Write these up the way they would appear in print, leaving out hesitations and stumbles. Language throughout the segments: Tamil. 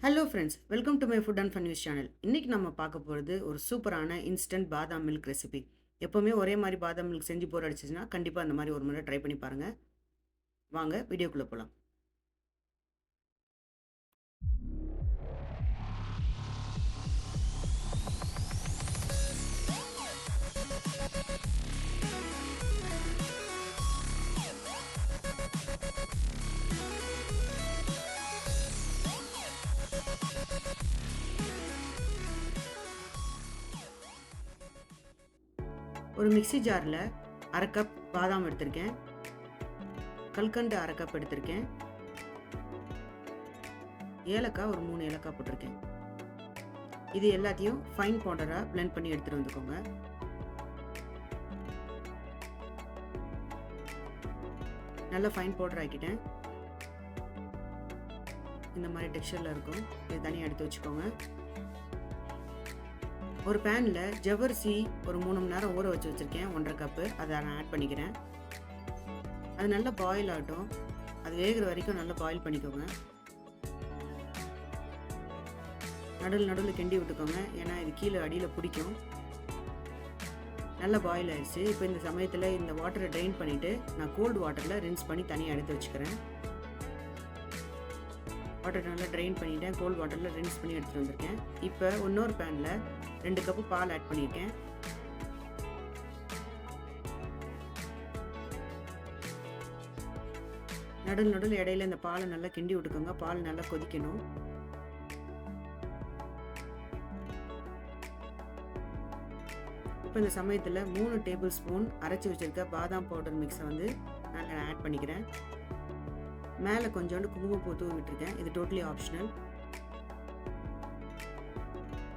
Hello friends, welcome to my foot and fun news channel. இன்றைக்கி நம்ம பார்க்க போகிறது ஒரு சூப்பரான இன்ஸ்டன்ட் பாதாம் மில்க் ரெசிபி. எப்போவுமே ஒரே மாதிரி பாதாம் மில்க் செஞ்சு போர் அடிச்சிச்சுன்னா கண்டிப்பாக அந்த மாதிரி ஒரு முறை ட்ரை பண்ணி பாருங்கள். வாங்க வீடியோக்குள்ளே போகலாம். ஒரு மிக்ஸி ஜாரில் அரை கப் பாதாம் எடுத்திருக்கேன், கல்கண்டு அரை கப் எடுத்திருக்கேன், ஏலக்காய் ஒரு 3 ஏலக்காய் போட்டிருக்கேன். இது எல்லாத்தையும் ஃபைன் பவுடராக பிளெண்ட் பண்ணி எடுத்துகிட்டு வந்துக்கோங்க. நல்லா ஃபைன் பவுடர் ஆக்கிட்டேன். இந்த மாதிரி டெக்ஸ்சரில் இருக்கும். இது தனியாக எடுத்து வச்சுக்கோங்க. ஒரு பேனில் ஜவ்வரிசி ஒரு 3 மணி நேரம் ஊற வச்சு வச்சுருக்கேன், 1.5 கப்பு. அதை நான் ஆட் பண்ணிக்கிறேன். அது நல்லா பாயில் ஆகட்டும். அது வேகிற வரைக்கும் நல்லா பாயில் பண்ணிக்கோங்க. நடுவில் கிண்டி விட்டுக்கோங்க, ஏன்னா இது கீழே அடியில் பிடிக்கும். நல்லா பாயில் ஆயிடுச்சு. இப்போ இந்த சமயத்தில் இந்த வாட்டரை ட்ரெயின் பண்ணிவிட்டு நான் கோல்டு வாட்டரில் ரின்ஸ் பண்ணி தனியாக எடுத்து வச்சுக்கிறேன். வாட்டர் நல்லா ட்ரெயின் பண்ணிவிட்டேன், கோல்டு வாட்டரில் ரின்ஸ் பண்ணி எடுத்துகிட்டு வந்திருக்கேன். இப்போ இன்னொரு பேனில் 2 கப்பு பால் ஆட் பண்ணியிருக்கேன். நடுவில் இடையில இந்த பாலை நல்லா கிண்டி விட்டுக்கோங்க. பால் நல்லா கொதிக்கணும். இப்போ இந்த சமயத்தில் 3 டேபிள் ஸ்பூன் அரைச்சி வச்சுருக்க பாதாம் பவுடர் மிக்ஸை வந்து நல்லா ஆட் பண்ணிக்கிறேன். மேலே கொஞ்சோண்டு குங்குமப்பூ தூவி விட்டுருக்கேன். இது டோட்டலி ஆப்ஷனல்.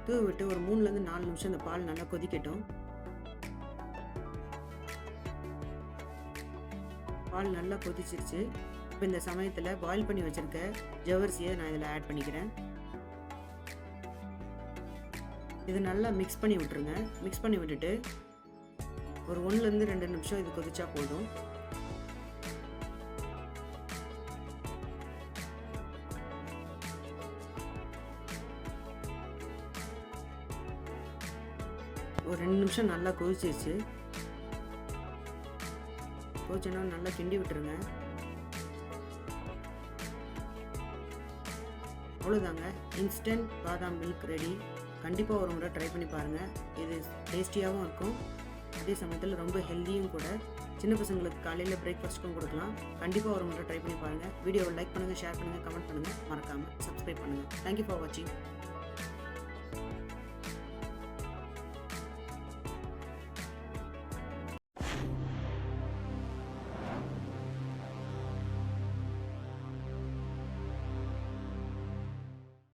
தூவி விட்டு ஒரு 3லேருந்து 4 நிமிஷம் இந்த பால் நல்லா கொதிக்கட்டும். பால் நல்லா கொதிச்சிருச்சு. இப்போ இந்த சமயத்தில் பாயில் பண்ணி வச்சுருக்க ஜவ்வரிசியை நான் இதில் ஆட் பண்ணிக்கிறேன். இது நல்லா மிக்ஸ் பண்ணி விட்டுருங்க. மிக்ஸ் பண்ணி விட்டுட்டு ஒரு 1லேருந்து 2 நிமிஷம் இது கொதிச்சா போதும். ஒரு 2 நிமிஷம் நல்லா கொதிச்சிருச்சு. கொதிச்சோன்னா நல்லா கிண்டி விட்டுருங்க. அவ்வளோதாங்க, இன்ஸ்டன்ட் பாதாம் மில்க் ரெடி. கண்டிப்பாக ஒரு முறை ட்ரை பண்ணி பாருங்கள். இது டேஸ்டியாகவும் இருக்கும், அதே சமயத்தில் ரொம்ப ஹெல்த்தியும் கூட. சின்ன பசங்களுக்கு காலையில் பிரேக்ஃபாஸ்ட்டுக்கும் கொடுக்கலாம். கண்டிப்பாக ஒரு முறை ட்ரை பண்ணி பாருங்கள். வீடியோவை லைக் பண்ணுங்கள், ஷேர் பண்ணுங்கள், கமெண்ட் பண்ணுங்கள், மறக்காமல் சப்ஸ்கிரைப் பண்ணுங்கள். தேங்க்யூ ஃபார் வாட்சிங்.